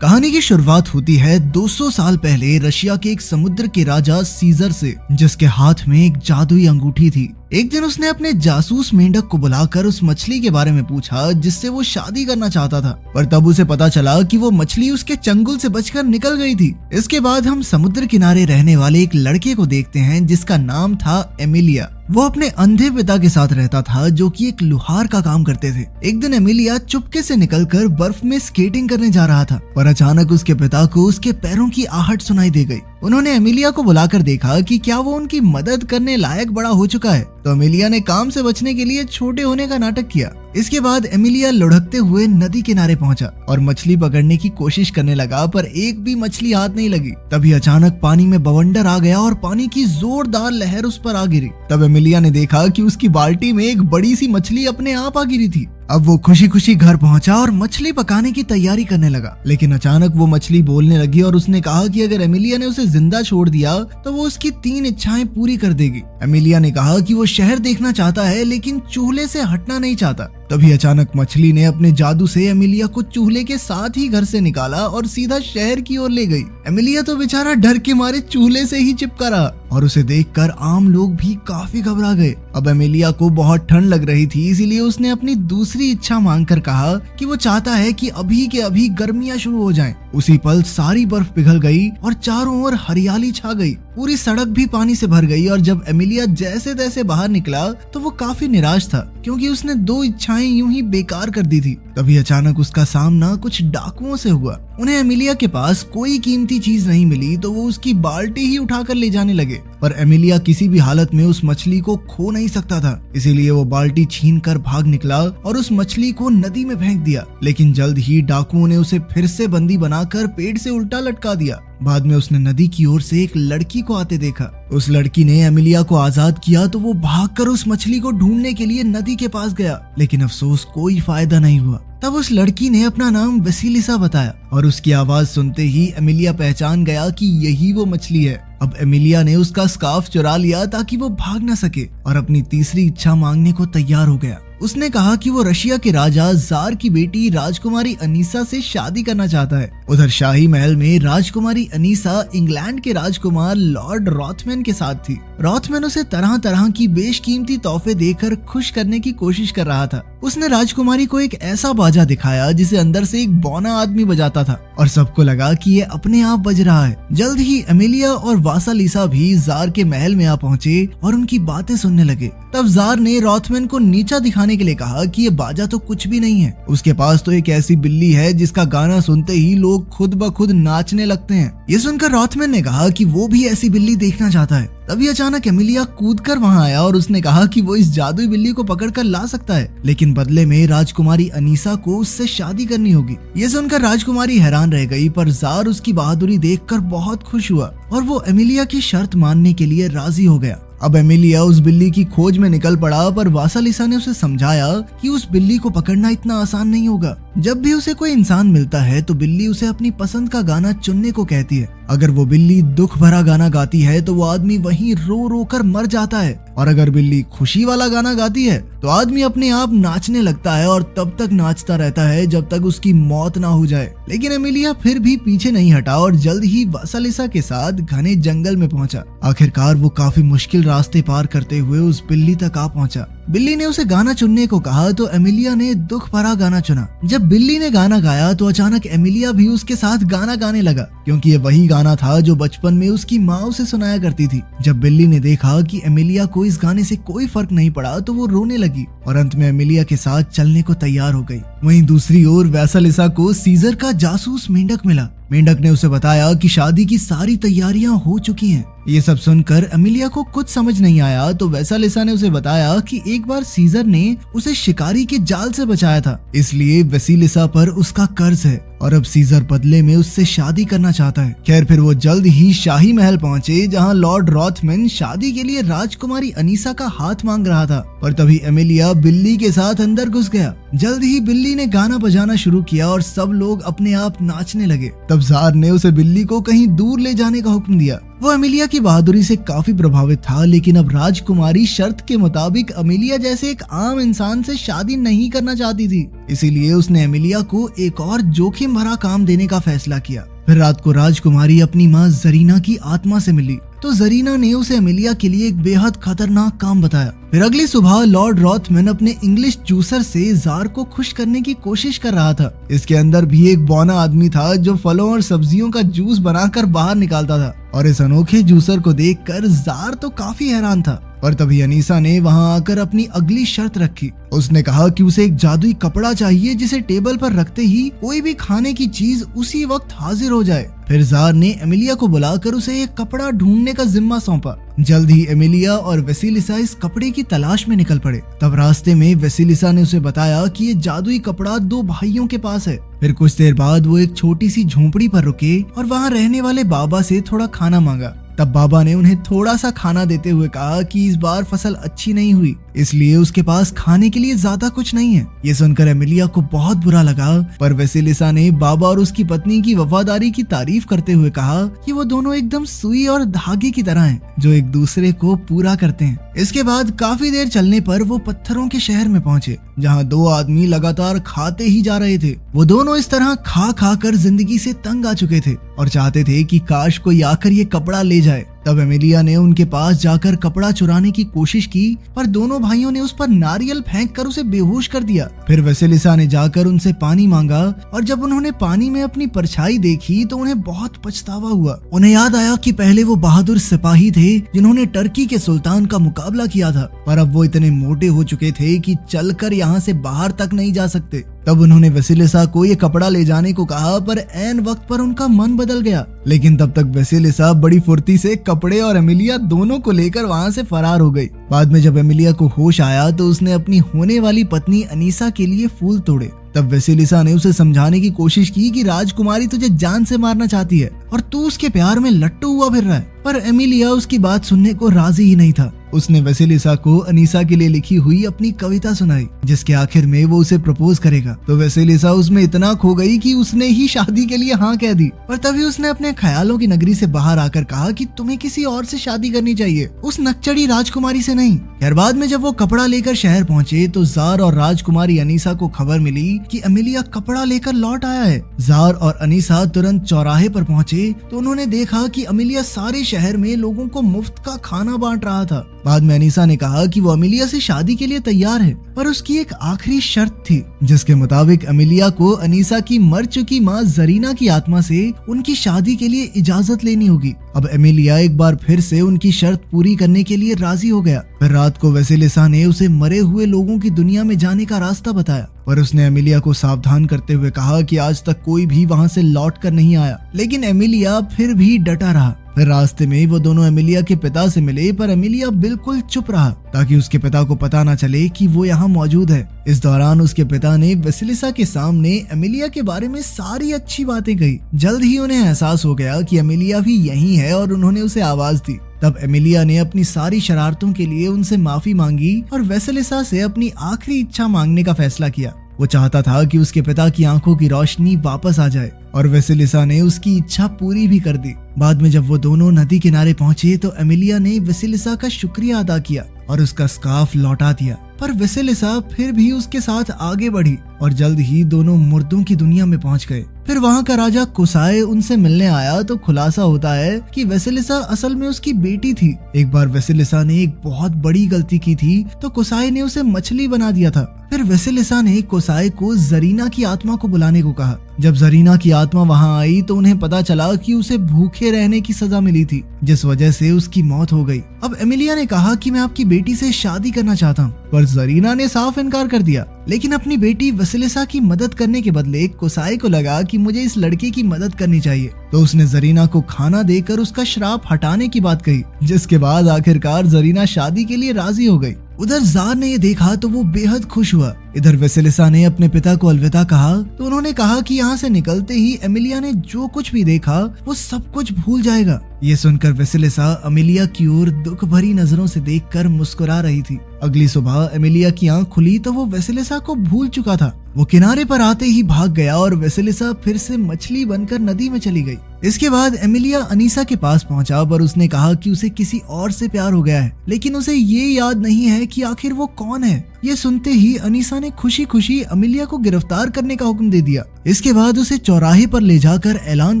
कहानी की शुरुआत होती है 200 साल पहले रशिया के एक समुद्र के राजा सीजर से, जिसके हाथ में एक जादुई अंगूठी थी। एक दिन उसने अपने जासूस मेंढक को बुलाकर उस मछली के बारे में पूछा जिससे वो शादी करना चाहता था, पर तब उसे पता चला कि वो मछली उसके चंगुल से बचकर निकल गई थी। इसके बाद हम समुद्र किनारे रहने वाले एक लड़के को देखते हैं जिसका नाम था एमिलिया। वो अपने अंधे पिता के साथ रहता था जो कि एक लुहार का काम करते थे। एक दिन एमिलिया चुपके से निकलकर बर्फ में स्केटिंग करने जा रहा था, पर अचानक उसके पिता को उसके पैरों की आहट सुनाई दे गई। उन्होंने एमिलिया को बुलाकर देखा कि क्या वो उनकी मदद करने लायक बड़ा हो चुका है, तो एमिलिया ने काम से बचने के लिए छोटे होने का नाटक किया। इसके बाद एमिलिया लुढ़कते हुए नदी किनारे पहुंचा और मछली पकड़ने की कोशिश करने लगा, पर एक भी मछली हाथ नहीं लगी। तभी अचानक पानी में बवंडर आ गया और पानी की जोरदार लहर उस पर आ गिरी। तब एमिलिया ने देखा कि उसकी बाल्टी में एक बड़ी सी मछली अपने आप आ गिरी थी। अब वो खुशी खुशी घर पहुंचा और मछली पकाने की तैयारी करने लगा, लेकिन अचानक वो मछली बोलने लगी और उसने कहा कि अगर एमिलिया ने उसे जिंदा छोड़ दिया तो वो उसकी 3 इच्छाएं पूरी कर देगी। एमिलिया ने कहा कि वो शहर देखना चाहता है लेकिन चूल्हे से हटना नहीं चाहता। तभी अचानक मछली ने अपने जादू से एमिलिया को चूल्हे के साथ ही घर से निकाला और सीधा शहर की ओर ले गई। एमिलिया तो बेचारा डर के मारे चूल्हे से ही चिपका रहा और उसे देखकर आम लोग भी काफी घबरा गए। अब एमिलिया को बहुत ठंड लग रही थी, इसीलिए उसने अपनी दूसरी इच्छा मांगकर कहा कि वो चाहता है कि अभी के अभी गर्मियां शुरू हो जाएं। उसी पल सारी बर्फ पिघल गई और चारों ओर हरियाली छा गई। पूरी सड़क भी पानी से भर गई और जब एमिलिया जैसे तैसे बाहर निकला तो वो काफी निराश था, क्योंकि उसने 2 इच्छाएं यूं ही बेकार कर दी थी। तभी अचानक उसका सामना कुछ डाकुओं से हुआ। उन्हें एमिलिया के पास कोई कीमती चीज नहीं मिली तो वो उसकी बाल्टी ही उठाकर ले जाने लगे, पर एमिलिया किसी भी हालत में उस मछली को खो नहीं सकता था, इसीलिए वो बाल्टी छीनकर भाग निकला और उस मछली को नदी में फेंक दिया। लेकिन जल्द ही डाकुओं ने उसे फिर से बंदी बनाकर पेड़ से उल्टा लटका दिया। बाद में उसने नदी की ओर से एक लड़की को आते देखा। उस लड़की ने एमिलिया को आजाद किया तो वो भागकर उस मछली को ढूंढने के लिए नदी के पास गया, लेकिन अफसोस कोई फायदा नहीं हुआ। तब उस लड़की ने अपना नाम वसीलिसा बताया और उसकी आवाज सुनते ही एमिलिया पहचान गया कि यही वो मछली है। अब एमिलिया ने उसका स्कार्फ चुरा लिया ताकि वो भाग न सके और अपनी तीसरी इच्छा मांगने को तैयार हो गया। उसने कहा कि वो रशिया के राजा जार की बेटी राजकुमारी अनीसा से शादी करना चाहता है। उधर शाही महल में राजकुमारी अनीसा इंग्लैंड के राजकुमार लॉर्ड रॉथमैन के साथ थी। रॉथमैन उसे तरह तरह की बेशकीमती तोहफे देकर खुश करने की कोशिश कर रहा था। उसने राजकुमारी को एक ऐसा बाजा दिखाया जिसे अंदर से एक बौना आदमी बजाता था और सबको लगा कि ये अपने आप बज रहा है। जल्द ही एमिलिया और वासालिसा भी जार के महल में आ पहुंचे और उनकी बातें सुनने लगे। तब जार ने रॉथमैन को नीचा दिखाने के लिए कहा कि ये बाजा तो कुछ भी नहीं है, उसके पास तो एक ऐसी बिल्ली है जिसका गाना सुनते ही लोग खुद ब खुद नाचने लगते हैं। ये सुनकर रॉथमैन ने कहा कि वो भी ऐसी बिल्ली देखना चाहता है। तभी अचानक एमिलिया कूदकर वहां आया और उसने कहा कि वो इस जादुई बिल्ली को पकड़कर ला सकता है, लेकिन बदले में राजकुमारी अनीसा को उससे शादी करनी होगी। ये सुनकर राजकुमारी हैरान रह गई, पर जार उसकी बहादुरी देखकर बहुत खुश हुआ और वो एमिलिया की शर्त मानने के लिए राजी हो गया। अब एमिलिया उस बिल्ली की खोज में निकल पड़ा, पर वासालिसा ने उसे समझाया कि उस बिल्ली को पकड़ना इतना आसान नहीं होगा। जब भी उसे कोई इंसान मिलता है तो बिल्ली उसे अपनी पसंद का गाना चुनने को कहती है। अगर वो बिल्ली दुख भरा गाना गाती है तो वो आदमी वहीं रो रो कर मर जाता है, और अगर बिल्ली खुशी वाला गाना गाती है तो आदमी अपने आप नाचने लगता है और तब तक नाचता रहता है जब तक उसकी मौत ना हो जाए। लेकिन एमिलिया फिर भी पीछे नहीं हटा और जल्द ही वासालिसा के साथ घने जंगल में पहुंचा। आखिरकार वो काफी मुश्किल रास्ते पार करते हुए उस बिल्ली तक आ पहुंचा। बिल्ली ने उसे गाना चुनने को कहा तो एमिलिया ने दुख भरा गाना चुना। जब बिल्ली ने गाना गाया तो अचानक एमिलिया भी उसके साथ गाना गाने लगा, क्योंकि ये वही गाना था जो बचपन में उसकी माँ उसे सुनाया करती थी। जब बिल्ली ने देखा कि एमिलिया को इस गाने से कोई फर्क नहीं पड़ा तो वो रोने लगी और अंत में एमिलिया के साथ चलने को तैयार हो गई। वहीं दूसरी ओर वासालिसा को सीजर का जासूस मेंढक मिला। मेंढक ने उसे बताया कि शादी की सारी तैयारियां हो चुकी हैं। ये सब सुनकर एमिलिया को कुछ समझ नहीं आया तो वासालिसा ने उसे बताया कि एक बार सीजर ने उसे शिकारी के जाल से बचाया था, इसलिए वसीलिसा पर उसका कर्ज है और अब सीजर बदले में उससे शादी करना चाहता है। खैर फिर वो जल्द ही शाही महल पहुंचे, जहां लॉर्ड रॉथमैन शादी के लिए राजकुमारी अनीसा का हाथ मांग रहा था, पर तभी एमिलिया बिल्ली के साथ अंदर घुस गया। जल्द ही बिल्ली ने गाना बजाना शुरू किया और सब लोग अपने आप नाचने लगे। तब जार ने उसे बिल्ली को कहीं दूर ले जाने का हुक्म दिया। वो एमिलिया की बहादुरी से काफी प्रभावित था, लेकिन अब राजकुमारी शर्त के मुताबिक एमिलिया जैसे एक आम इंसान से शादी नहीं करना चाहती थी, इसीलिए उसने एमिलिया को एक और जोखिम जोखिम भरा काम देने का फैसला किया। फिर रात को राजकुमारी अपनी माँ जरीना की आत्मा से मिली तो जरीना ने उसे एमिलिया के लिए एक बेहद खतरनाक काम बताया। फिर अगली सुबह लॉर्ड रॉथमैन अपने इंग्लिश जूसर से जार को खुश करने की कोशिश कर रहा था। इसके अंदर भी एक बौना आदमी था जो फलों और सब्जियों का जूस बनाकर बाहर निकालता था, और इस अनोखे जूसर को देखकर जार तो काफी हैरान था। और तभी अनीसा ने वहां आकर अपनी अगली शर्त रखी। उसने कहा कि उसे एक जादुई कपड़ा चाहिए जिसे टेबल पर रखते ही कोई भी खाने की चीज उसी वक्त हाजिर हो जाए। फिर जार ने एमिलिया को बुलाकर उसे एक कपड़ा ढूंढने का जिम्मा सौंपा। जल्द ही एमिलिया और वेसिलिसा इस कपड़े की तलाश में निकल पड़े। तब रास्ते में वेसिलिसा ने उसे बताया कि ये जादुई कपड़ा 2 भाइयों के पास है। फिर कुछ देर बाद वो एक छोटी सी झोंपड़ी पर रुके और वहाँ रहने वाले बाबा से थोड़ा खाना मांगा। तब बाबा ने उन्हें थोड़ा सा खाना देते हुए कहा कि इस बार फसल अच्छी नहीं हुई, इसलिए उसके पास खाने के लिए ज्यादा कुछ नहीं है। ये सुनकर एमिलिया को बहुत बुरा लगा, पर वेसिलिसा ने बाबा और उसकी पत्नी की वफादारी की तारीफ करते हुए कहा कि वो दोनों एकदम सुई और धागे की तरह हैं, जो एक दूसरे को पूरा करते हैं। इसके बाद काफी देर चलने पर वो पत्थरों के शहर में पहुंचे, जहाँ 2 आदमी लगातार खाते ही जा रहे थे। वो दोनों इस तरह खा खा कर जिंदगी से तंग आ चुके थे और चाहते थे कि काश कोई आकर ये कपड़ा ले जाए। तब एमिलिया ने उनके पास जाकर कपड़ा चुराने की कोशिश की, पर दोनों भाइयों ने उस पर नारियल फेंक कर उसे बेहोश कर दिया। फिर वेसिलिसा ने जाकर उनसे पानी मांगा, और जब उन्होंने पानी में अपनी परछाई देखी तो उन्हें बहुत पछतावा हुआ। उन्हें याद आया कि पहले वो बहादुर सिपाही थे जिन्होंने टर्की के सुल्तान का मुकाबला किया था, पर अब वो इतने मोटे हो चुके थे कि चलकर यहाँ से बाहर तक नहीं जा सकते। तब उन्होंने वेसिलिसा को ये कपड़ा ले जाने को कहा, पर ऐन वक्त पर उनका मन बदल गया। लेकिन तब तक वेसिलिसा बड़ी फुर्ती से कपड़े और एमिलिया दोनों को लेकर वहाँ से फरार हो गई। बाद में जब एमिलिया को होश आया तो उसने अपनी होने वाली पत्नी अनीसा के लिए फूल तोड़े। तब वेसिलिसा ने उसे समझाने की कोशिश की कि राजकुमारी तुझे जान से मारना चाहती है और तू उसके प्यार में लट्टू हुआ फिर रहा है, पर एमिलिया उसकी बात सुनने को राजी ही नहीं था। उसने वेसिलिसा को अनीसा के लिए लिखी हुई अपनी कविता सुनाई, जिसके आखिर में वो उसे प्रपोज करेगा। तो वेसिलिसा उसमें इतना खो गई कि उसने ही शादी के लिए हाँ कह दी। पर तभी उसने अपने ख्यालों की नगरी से बाहर आकर कहा कि तुम्हें किसी और से शादी करनी चाहिए, उस नक्चड़ी राजकुमारी से नहीं। खैर बाद में जब वो कपड़ा लेकर शहर पहुंचे तो जार और राजकुमारी अनीसा को खबर मिली कि एमिलिया कपड़ा लेकर लौट आया है। जार और अनीसा तुरंत चौराहे पर पहुंचे तो उन्होंने देखा कि एमिलिया सारे शहर में लोगों को मुफ्त का खाना बांट रहा था। बाद में अनीसा ने कहा कि वो एमिलिया से शादी के लिए तैयार है, पर उसकी एक आखिरी शर्त थी, जिसके मुताबिक एमिलिया को अनीसा की मर चुकी माँ जरीना की आत्मा से उनकी शादी के लिए इजाजत लेनी होगी। अब एमिलिया एक बार फिर से उनकी शर्त पूरी करने के लिए राजी हो गया। फिर रात को वेसिलिसा ने उसे मरे हुए लोगों की दुनिया में जाने का रास्ता बताया, पर उसने एमिलिया को सावधान करते हुए कहा कि आज तक कोई भी वहाँ से लौट कर नहीं आया। लेकिन एमिलिया फिर भी डटा रहा। फिर रास्ते में वो दोनों एमिलिया के पिता से मिले, पर एमिलिया बिल्कुल चुप रहा ताकि उसके पिता को पता न चले कि वो यहाँ मौजूद है। इस दौरान उसके पिता ने वेसिलिसा के सामने एमिलिया के बारे में सारी अच्छी बातें कही। जल्द ही उन्हें एहसास हो गया कि एमिलिया भी यहीं है और उन्होंने उसे आवाज दी। तब एमिलिया ने अपनी सारी शरारतों के लिए उनसे माफी मांगी और वेसिलिसा से अपनी आखिरी इच्छा मांगने का फैसला किया। वो चाहता था कि उसके पिता की आंखों की रोशनी वापस आ जाए, और वेसिलिसा ने उसकी इच्छा पूरी भी कर दी। बाद में जब वो दोनों नदी किनारे पहुंचे तो एमिलिया ने वेसिलिसा का शुक्रिया अदा किया और उसका स्कार्फ लौटा दिया, पर वेसिलिसा फिर भी उसके साथ आगे बढ़ी और जल्द ही दोनों मुर्दों की दुनिया में पहुंच गए। फिर वहाँ का राजा कुसाई उनसे मिलने आया तो खुलासा होता है कि वेसिलिसा असल में उसकी बेटी थी। एक बार वेसिलिसा ने एक बहुत बड़ी गलती की थी तो कुसाई ने उसे मछली बना दिया था। फिर वेसिलिसा ने कुसाई को जरीना की आत्मा को बुलाने को कहा। जब जरीना की आत्मा वहाँ आई तो उन्हें पता चला कि उसे भूखे रहने की सजा मिली थी, जिस वजह से उसकी मौत हो गई। अब एमिलिया ने कहा कि मैं आपकी बेटी से शादी करना चाहता हूँ, पर जरीना ने साफ इनकार कर दिया। लेकिन अपनी बेटी वेसिलिसा की मदद करने के बदले कुसाई को लगा कि मुझे इस लड़के की मदद करनी चाहिए, तो उसने जरीना को खाना देकर उसका श्राप हटाने की बात कही, जिसके बाद आखिरकार जरीना शादी के लिए राजी हो गई। उधर जार ने ये देखा तो वो बेहद खुश हुआ। इधर वेसिलिसा ने अपने पिता को अलविदा कहा तो उन्होंने कहा कि यहाँ से निकलते ही एमिलिया ने जो कुछ भी देखा वो सब कुछ भूल जाएगा। ये सुनकर वेसिलिसा एमिलिया की ओर दुख भरी नजरों से देखकर मुस्कुरा रही थी। अगली सुबह एमिलिया की आंख खुली तो वो वेसिलिसा को भूल चुका था। वो किनारे पर आते ही भाग गया और वेसिलिसा फिर से मछली बनकर नदी में चली गई। इसके बाद एमिलिया अनीसा के पास पहुंचा, पर उसने कहा कि उसे किसी और से प्यार हो गया है, लेकिन उसे ये याद नहीं है कि आखिर वो कौन है। ये सुनते ही अनीसा ने खुशी खुशी अमिलिया को गिरफ्तार करने का हुक्म दे दिया। इसके बाद उसे चौराहे पर ले जाकर ऐलान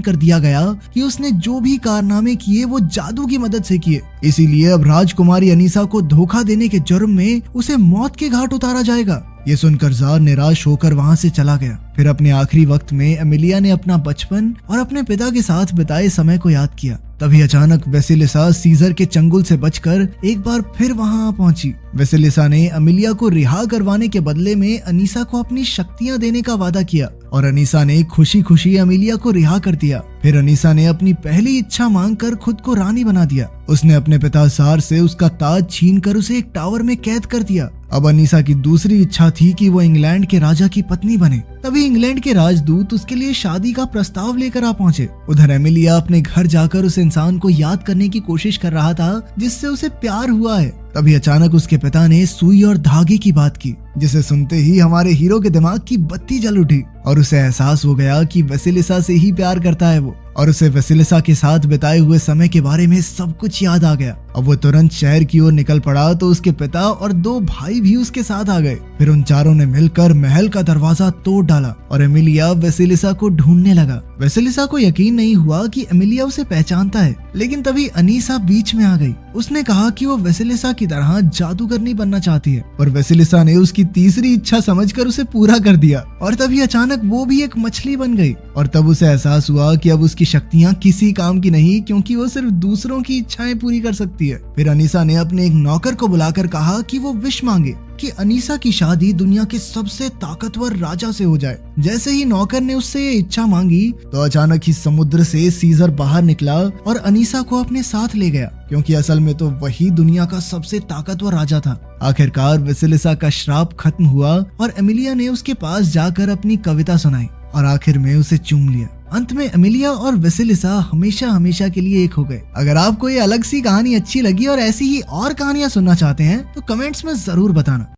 कर दिया गया कि उसने जो भी कारनामे किए वो जादू की मदद से किए, इसीलिए अब राजकुमारी अनीसा को धोखा देने के जुर्म में उसे मौत के घाट उतारा जाएगा। ये सुनकर जार निराश होकर वहाँ से चला गया। फिर अपने आखिरी वक्त में अमिलिया ने अपना बचपन और अपने पिता के साथ बिताए समय को याद किया। तभी अचानक वेसिलिसा सीजर के चंगुल से बचकर एक बार फिर वहाँ पहुंची। वेसिलिसा ने अमिलिया को रिहा करवाने के बदले में अनीसा को अपनी शक्तियाँ देने का वादा किया और अनीसा ने खुशी खुशी अमिलिया को रिहा कर दिया। फिर अनीसा ने अपनी पहली इच्छा मांगकर खुद को रानी बना दिया। उसने अपने पिता जार से उसका ताज छीनकर उसे एक टावर में कैद कर दिया। अब अनीसा की दूसरी इच्छा थी कि वो इंग्लैंड के राजा की पत्नी बने। तभी इंग्लैंड के राजदूत उसके लिए शादी का प्रस्ताव लेकर आ पहुंचे। उधर एमिलिया अपने घर जाकर उस इंसान को याद करने की कोशिश कर रहा था जिससे उसे प्यार हुआ है। तभी अचानक उसके पिता ने सुई और धागे की बात की, जिसे सुनते ही हमारे हीरो के दिमाग की बत्ती जल उठी और उसे एहसास हो गया कि वेसिलिसा से ही प्यार करता है वो, और उसे वेसिलिसा के साथ बिताए हुए समय के बारे में सब कुछ याद आ गया। अब वो तुरंत शहर की ओर निकल पड़ा तो उसके पिता और 2 भाई भी उसके साथ आ गए। फिर उन चारों ने मिलकर महल का दरवाजा तोड़ डाला और एमिलिया वेसिलिसा को ढूंढने लगा। वेसिलिसा को यकीन नहीं हुआ कि एमिलिया उसे पहचानता है, लेकिन तभी अनीसा बीच में आ गई। उसने कहा कि वो वेसिलिसा की तरह जादूगरनी बनना चाहती है, पर वेसिलिसा ने उसकी तीसरी इच्छा समझकर उसे पूरा कर दिया और तभी अचानक वो भी एक मछली बन गई। और तब उसे एहसास हुआ कि अब उसकी शक्तियाँ किसी काम की नहीं, क्योंकि वो सिर्फ दूसरों की इच्छाएं पूरी कर सकती है। फिर अनीसा ने अपने एक नौकर को बुलाकर कहा कि वो विश मांगे कि अनीसा की शादी दुनिया के सबसे ताकतवर राजा से हो जाए। जैसे ही नौकर ने उससे ये इच्छा मांगी तो अचानक ही समुद्र से सीजर बाहर निकला और अनीसा को अपने साथ ले गया, क्योंकि असल में तो वही दुनिया का सबसे ताकतवर राजा था। आखिरकार वेसिलिसा का श्राप खत्म हुआ और एमिलिया ने उसके पास जाकर अपनी कविता सुनाई और आखिर में उसे चूम लिया। अंत में एमिलिया और वेसिलिसा हमेशा हमेशा के लिए एक हो गए। अगर आपको ये अलग सी कहानी अच्छी लगी और ऐसी ही और कहानियां सुनना चाहते हैं तो कमेंट्स में जरूर बताना।